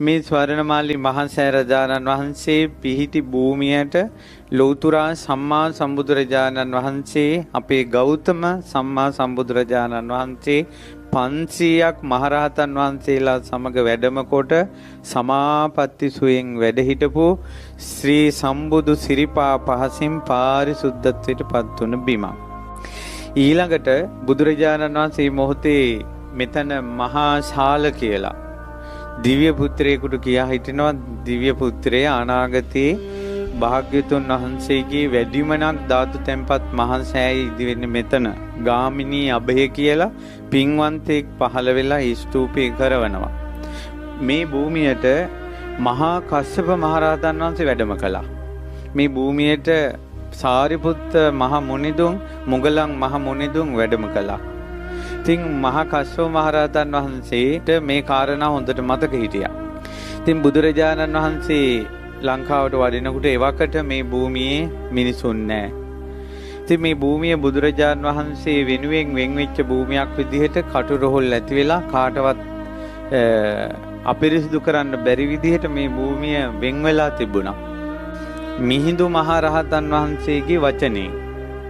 මේ ස්වර්ණමාලී මහා සෑරජානන් වහන්සේ පිහිටි භූමියට ලෞතුරා සම්මා සම්බුදුරජාණන් වහන්සේ අපේ ගෞතම සම්මා සම්බුදුරජාණන් වහන්සේ 500ක් මහරහතන් වහන්සේලා සමග වැඩම කොට සමාපatti සුවයෙන් වැඩ හිටපු ශ්‍රී සම්බුදු සිරිපා පහසින් පාරිසුද්ධත්වයට පත් වුණ බිමක්. ඊළඟට බුදුරජාණන් වහන්සේ මොහොතේ මෙතන මහා ශාල කියලා දිව්‍ය පුත්‍රයෙකුට කියා හිටිනවා. දිව්‍ය පුත්‍රය අනාගතයේ භාග්‍යතුන් වහන්සේගේ වැඩිමනක් ධාතු තැන්පත් මහා සෑය ඉදි වෙන්නේ මෙතන. ගාමිණී අභය කියලා පින්වන්තෙක් පහළ වෙලා ස්තූපේ කරවනවා. මේ භූමියට මහා කස්සප මහරහතන් වහන්සේ වැඩම කළා. මේ භූමියට සාරිපුත්ත මහ මුනිදුන් මුගලන් මහ මුනිදුන් වැඩම කළා. ඉතින් මහා කස්සප මහරහතන් වහන්සේට මේ කාරණා හොඳට මතක හිටියා. ඉතින් බුදුරජාණන් වහන්සේ ලංකාවට වඩිනකොට එවකට මේ භූමියේ මිනිසුන් නැහැ. ඉතින් මේ භූමිය බුදුරජාණන් වහන්සේ වෙනුවෙන් වෙන් වෙච්ච භූමියක් විදිහට කටුරොහොල් ඇති වෙලා කාටවත් අපිරිසිදු කරන්න බැරි විදිහට මේ භූමිය වෙන් වෙලා තිබුණා. මිහිඳු මහරහතන් වහන්සේගේ වචනේ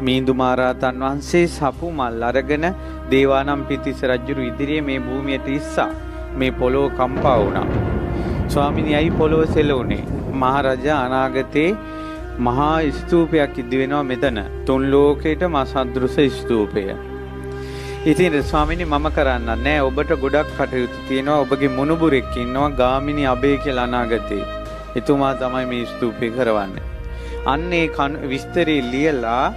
මිහිඳු මහරහතන් වහන්සේ සපු මල් අරගෙන දේවානම්පියතිස්ස රජුරු ඉදිරියේ මේ භූමියට ඉස්සා මේ පොළොව කම්පා වුණා. ස්වාමිනී අයි පොළොව සෙලුනේ. මහරජා අනාගතේ මහා ස්තූපයක් ඉදි වෙනවා මෙතන. තුන් ලෝකේටම අසදෘස ස්තූපය. ඉතින් ස්වාමිනී මම කරන්න නෑ. ඔබට ගොඩක් කටයුතු තියෙනවා. ඔබගේ මුණුබුරෙක් ඉන්නවා ගාමිණී අබේ කියලා අනාගතේ. එතුමා තමයි මේ ස්තූපය කරවන්නේ. අන්නේ විස්තරي ලියලා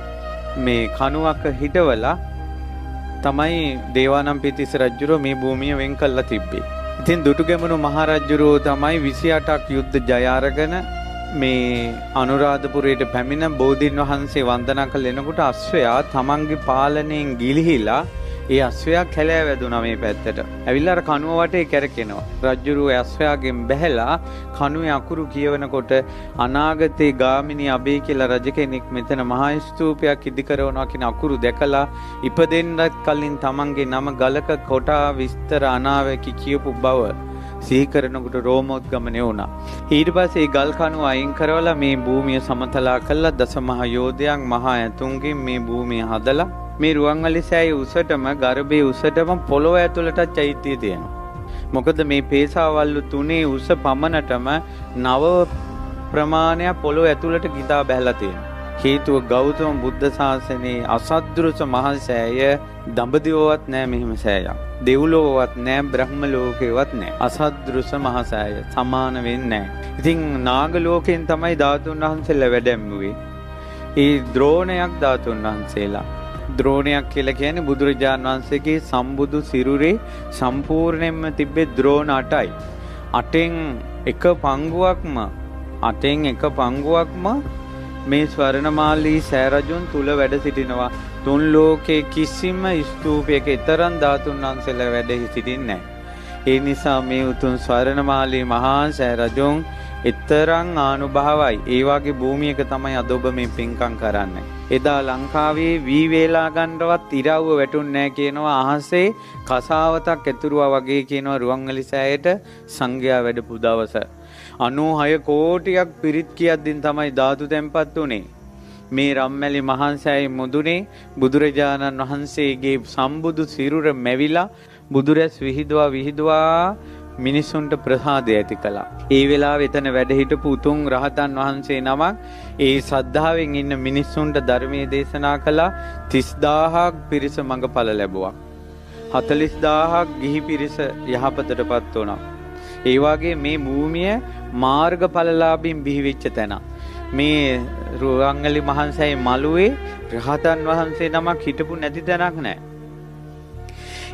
මේ කණුවක හිටවලා තමයි දේවානම්පියතිස්ස රජුරෝ මේ භූමිය වෙන් කළා තිබ්බේ. ඉතින් දුටුගැමුණු මහරජුරෝ තමයි 28ක් යුද්ධ ජය අරගෙන මේ අනුරාධපුරයට පැමිණ බෝධීන් වහන්සේ වන්දනා කළ එනකොට අශ්වයා තමන්ගේ පාලනයෙන් ගිලිහිලා ඒ අශ්වයා කැලෑ වැදුනා මේ පැත්තට. ඇවිල්ලා අර කණුව වටේ කැරකෙනවා. රජුරෝ අශ්වයාගෙන් බැහැලා කණුවේ අකුරු කියවනකොට අනාගතේ ගාමිණී අබේ කියලා රජ කෙනෙක් මෙතන මහා ස්තූපයක් ඉදි කරනවා කියන අකුරු දැකලා ඉපදෙන්නත් කලින් තමන්ගේ නම ගලක කොටා විස්තර අනාවැකි කියපු බව සිහි කරනකොට රෝමෝද්ගමනය වුණා. ඊට පස්සේ ගල් කණුව අයින් කරවලා මේ භූමිය සමතලා කළා. දසමහා යෝධයන් මහා ඇතුන්ගෙන් මේ භූමිය හදලා මේ රුවන්වැලි සෑය උසටම ගර්භයේ උසටම පොළොව ඇතුළට චෛත්‍යය තියෙනවා. මොකද මේ පේසාවල්ලු තුනේ උස පමණටම 9 ප්‍රමාණයක් පොළොව ඇතුළට ගිතා බැහැලා තියෙනවා. හේතුව ගෞතම බුද්ධ ශාසනයේ අසද්දෘස මහා සෑය දඹදිවවත් නෑ මෙහෙම සෑයක්. දෙව්ලොවවත් නෑ බ්‍රහ්ම ලෝකේවත් නෑ. අසද්දෘස මහා සෑය සමාන වෙන්නේ නෑ. ඉතින් නාග ලෝකෙන් තමයි ධාතුන් වහන්සේලා වැඩැම්මුවේ. ඒ ද්‍රෝණයක් ධාතුන් වහන්සේලා ද්‍රෝණයක් කියලා කියන්නේ බුදුරජාණන් වහන්සේගේ සම්බුදු සිරුරේ සම්පූර්ණයෙන්ම තිබ්බේ ද්‍රෝණ 8යි. 8න් එක පංගුවක්ම මේ ස්වර්ණමාලී සෑරජුන් තුල වැඩ සිටිනවා. තුන් ලෝකේ කිසිම ස්තූපයක තරම් ධාතුන් වහන්සේලා වැඩ සිටින්නේ නැහැ. ඒ නිසා මේ උතුම් ස්වර්ණමාලී මහා සෑරජුන් ඊතරම් ආනුභාවයි. ඒ වගේ භූමියක තමයි අද ඔබ මේ පින්කම් කරන්නේ. එදා ලංකාවේ වී වේලා ගන්නවත් ඉරව්ව වැටුන්නේ නැහැ කියනවා. අහසේ කසාවතක් ඇතුරුවා වගේ කියනවා රුවන්වැලි සෑයට සංඝයා වැඩපු දවස. 96 කෝටියක් පිරිත් කියද්දින් තමයි ධාතු තැන්පත් උනේ. මේ රම්මැලි මහා සෑය මුදුනේ බුදුරජාණන් වහන්සේගේ සම්බුදු සිරුර මැවිලා බුදුරැස් විහිදුවා මිනිසුන්ට ප්‍රසාදය ඇති කළා. ඒ වෙලාවේ එතන වැඩ හිටපු උතුම් රහතන් වහන්සේ නමක් ඒ ශ්‍රද්ධාවෙන් ඉන්න මිනිසුන්ට ධර්මයේ දේශනා කළා. 30000ක් පිරිස මඟඵල ලැබුවා. 40000ක් ගිහි පිරිස යහපතටපත් වුණා. ඒ වගේ මේ භූමිය මාර්ගඵලලාභීන් බිහිවෙච්ච තැන. මේ රුවන්වැලි මහා සෑය මළුවේ රහතන් වහන්සේ නමක් හිටපු නැති තැනක් නැහැ.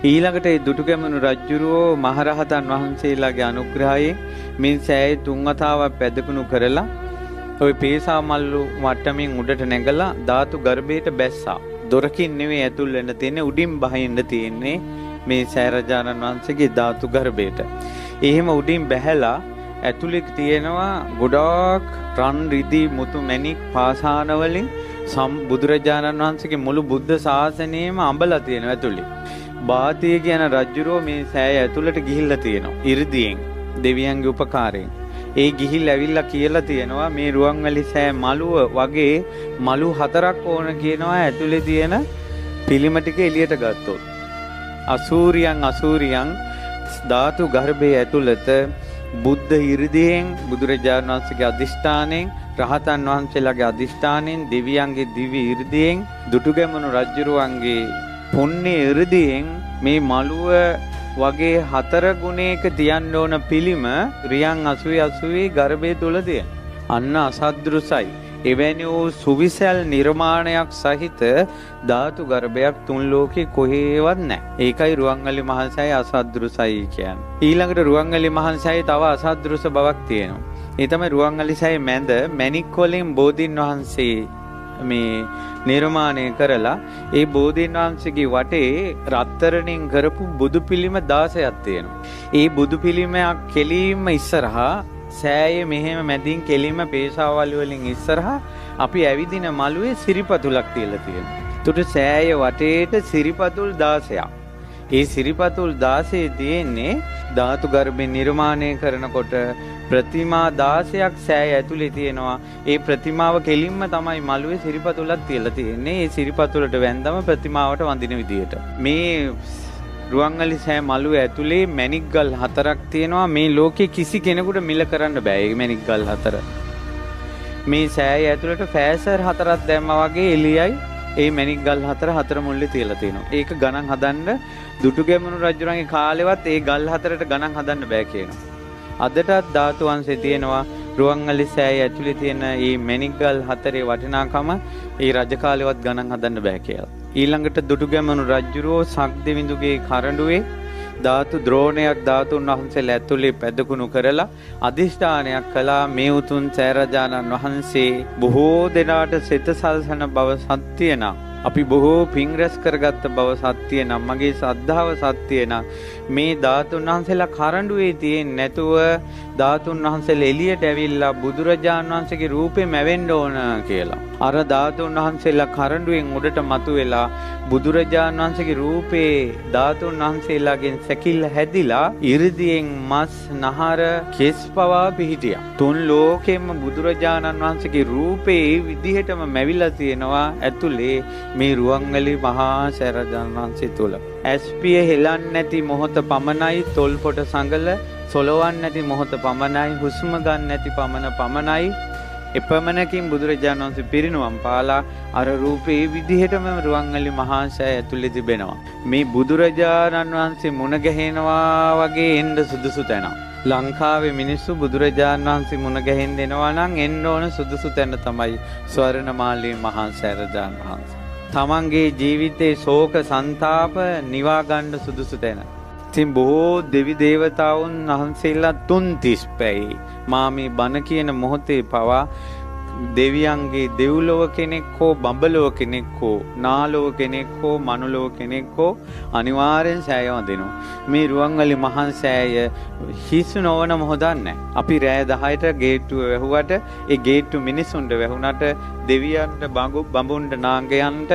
ඊළඟට ඒ දුටුගැමුණු රජුරෝ මහරහතන් වහන්සේලාගේ අනුග්‍රහයෙන් මේ සෑය 3 වතාවක් පැදකුණු කරලා ওই පේසා මල්ලු වට්ටමින් උඩට නැගලා ධාතු ගර්භයට බැස්සා. දොරකින් නෙවෙයි ඇතුල් වෙන්න තියෙන්නේ, උඩින් බහින්න තියෙන්නේ මේ සෑරජානන් වහන්සේගේ ධාතු ගර්භයට. එහෙම උඩින් බැහැලා ඇතුලේ තියෙනවා ගොඩාක් රන් රිදී මුතු මැණික් පාසාන වලින් බුදුරජාණන් වහන්සේගේ මුළු බුද්ධ ශාසනයම අඹලා තියෙනවා ඇතුලේ. බාතිය කියන රජුරෝ මේ සෑය ඇතුළට ගිහිල්ලා තියෙනවා ඉර්ධියෙන්. දෙවියන්ගේ උපකාරයෙන්. ඒ ගිහිල්ලා ඇවිල්ලා කියලා තියෙනවා මේ රුවන්වැලි සෑ මළුව වගේ මළු 4ක් ඕන කියනවා ඇතුලේ තියෙන පිළිම ටික එළියට ගත්තොත්. අසූරියන් ධාතු ගර්භයේ ඇතුළත බුද්ධ 이르දියෙන් බුදුරජාණන් වහන්සේගේ අදිෂ්ඨානයෙන් රහතන් වහන්සේලාගේ අදිෂ්ඨානයෙන් දෙවියන්ගේ දිව්‍ය 이르දියෙන් දුටුගැමුණු රජුරුවන්ගේ පුණ්‍ය 이르දියෙන් මේ මළුව වගේ 4 ගුණයක තියන්න ඕන පිළිම රියන් 80 ගර්භය තුල තියෙන. අන්න අසද්දෘසයි. එවැනි වූ සුවිසල් නිර්මාණයක් සහිත ධාතු ගර්භයක් තුන් ලෝකේ කොහෙවත් නැහැ. ඒකයි රුවන්වැලි මහසෑය අසද්දෘසයි කියන්නේ. ඊළඟට රුවන්වැලි මහසෑයේ තව අසද්දෘස බවක් තියෙනවා. ඒ තමයි රුවන්වැලි සෑයේ මැද මැණික් වලින් බෝධීන් වහන්සේ මේ නිර්මාණය කරලා ඒ බෝධීන් වහන්සේගේ වටේ රත්තරණින් කරපු බුදු පිළිම 16ක් තියෙනවා. ඒ බුදු පිළිමයක් කෙලින්ම ඉස්සරහා සෑයේ මෙහෙම මැදින් කෙලින්ම පේශාවල් වලින් ඉස්සරහා අපි ඇවිදින මළුවේ සිරිපතුලක් තියලා තියෙනවා. ඒකට සෑයේ වටේට සිරිපතුල් 16ක්. ඒ සිරිපතුල් 16 තියෙන්නේ ධාතු ගර්භේ නිර්මාණය කරනකොට ප්‍රතිමා 16ක් සෑය ඇතුලේ තියෙනවා. ඒ ප්‍රතිමාව කෙලින්ම තමයි මළුවේ සිරිපතුලක් තියලා තියෙන්නේ. ඒ සිරිපතුලට වැන්දම ප්‍රතිමාවට වඳින විදියට. මේ රුවන්වැලි සෑ මළුව ඇතුලේ මැණික් ගල් 4ක් තියෙනවා. මේ ලෝකේ කිසි කෙනෙකුට මිල කරන්න බෑ මේ මැණික් ගල් 4. මේ සෑය ඇතුලට ෆෑසර් 4ක් දැම්මා වගේ එළියයි ඒ මැණික් ගල් 4 මුල්ලේ තියලා තියෙනවා. ඒක ගණන් හදන්න දුටුගැමුණු රජුරන්ගේ කාලෙවත් ඒ ගල් 4ට ගණන් හදන්න බෑ කියනවා. අදටත් ධාතු වංශේ තියෙනවා රුවන්වැලි සෑය ඇතුලේ තියෙන මේ මැණික් ගල් 4 වටිනාකම ඒ රජ කාලෙවත් ගණන් හදන්න බෑ කියලා. ඊළඟට දුටුගැමුණු රජුරෝ සක්දෙවිඳුගේ කරඬුවේ ධාතු ද්‍රෝණයක් ධාතුන් වහන්සේලා ඇතුලේ පැදකුණු කරලා අදිෂ්ඨානයක් කළා මේ උතුම් සෑරජානන් වහන්සේ බොහෝ දෙනාට සිත සල්සන බව සත්‍ය නම් අපි බොහෝ පින් රැස් කරගත්ත බව සත්‍ය නම් මගේ ශ්‍රද්ධාව සත්‍ය නම් මේ ධාතුන් වහන්සේලා කරඬුවේ තියෙන්නේ නැතුව ධාතුන් වහන්සේලා එළියට ඇවිල්ලා බුදුරජාණන් වහන්සේගේ රූපේ මැවෙන්න ඕන කියලා. අර ධාතුන් වහන්සේලා කරඬුවෙන් උඩට මතුවෙලා බුදුරජාණන් වහන්සේගේ රූපේ ධාතුන් වහන්සේලාගෙන් සැකිල්ල හැදිලා 이르දියෙන් මස් නහර කෙස් පවා පිහිටියා. තුන් ලෝකෙම බුදුරජාණන් වහන්සේගේ රූපේ ඒ විදිහටම මැවිලා තියෙනවා ඇතුලේ මේ රුවන්වැලි මහා සෑරජානන් වහන්සේ තුල. ඇස්පිය හෙලන්නේ නැති මොහොත පමණයි තොල් පොට සංගල සොලවන්නේ නැති මොහොත පමණයි හුස්ම ගන්න නැති පමණයි එපමණකින් බුදුරජාණන් වහන්සේ පිරිනුවම් පාලා අර රූපේ විදිහටම රුවන්වැලි මහා සෑය ඇතුලේ තිබෙනවා. මේ බුදුරජාණන් වහන්සේ මුණ ගැහෙනවා වගේ එන්න සුදුසු තැන. ලංකාවේ මිනිස්සු බුදුරජාණන් වහන්සේ මුණ ගැහෙන්න එනවා නම් එන්න ඕන සුදුසු තැන තමයි ස්වර්ණමාලී මහා සෑරජාණන් වහන්සේ. තමන්ගේ ජීවිතේ ශෝක සංතාප නිවා ගන්න සුදුසු තැන. ඉතින් බොහෝ දෙවි දේවතාවුන් වහන්සේලා 330 පැයි මා මේ බණ කියන මොහොතේ පවා දෙවියන්ගේ දෙව්ලොව කෙනෙක් හෝ බඹලොව කෙනෙක් හෝ නාලොව කෙනෙක් හෝ මනුලොව කෙනෙක් හෝ අනිවාර්යෙන් සෑය වදිනවා. මේ රුවන්වැලි මහා සෑය හිස් නොවන මොහොතක් නැහැ. අපි රෑ 10ට ගේට්ටුව වැහුවට ඒ ගේට්ටු මිනිසුන්ට වැහුණට දෙවියන්ට බඹුන්ට නාගයන්ට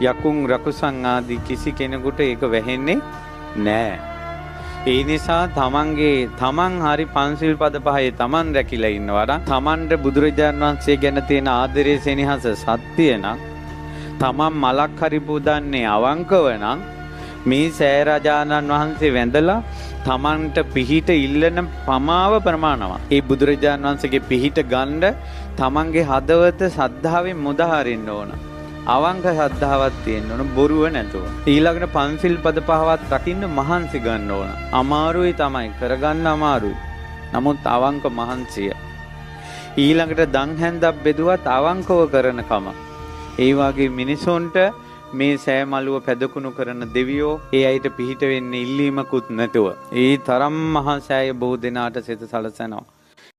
යකුන් රකුසන් ආදී කිසි කෙනෙකුට ඒක වැහෙන්නේ නැහැ. ඒ නිසා තමන් හරි පන්සිල් පද පහේ තමන් රැකිලා ඉන්නවා. තමන්ට බුදුරජාණන් වහන්සේ ගැන තියෙන ආදරේ සෙනෙහස සත්‍ය නම් තමන් මලක් හරි පුදන්නේ අවංකව නම් මේ සෑරජානන් වහන්සේ වැඳලා තමන්ට පිහිට ඉල්ලන පමාව ප්‍රමාණවත්. ඒ බුදුරජාණන් වහන්සේගේ පිහිට ගන්න තමන්ගේ හදවත සද්ධාවෙන් මුදහරින්න ඕන. අවංක ශ්‍රද්ධාවක් තියෙන්න ඕන බොරුව නැතුව. ඊළඟට පන්සිල් පද පහවත් රකින්න මහන්සි ගන්න ඕන. අමාරුයි තමයි කරගන්න අමාරුයි. නමුත් අවංක මහන්සිය. ඊළඟට දන් හැන්දක් බෙදුවත් අවංකව කරනකම. ඒ වගේ මිනිසුන්ට මේ සෑ මළුව පැදකුණු කරන දෙවියෝ ඒ අයට පිහිට වෙන්න ඉල්ලීමකුත් නැතුව. ඒ තරම් මහා සෑය බොහෝ දෙනාට සිත සලසනවා.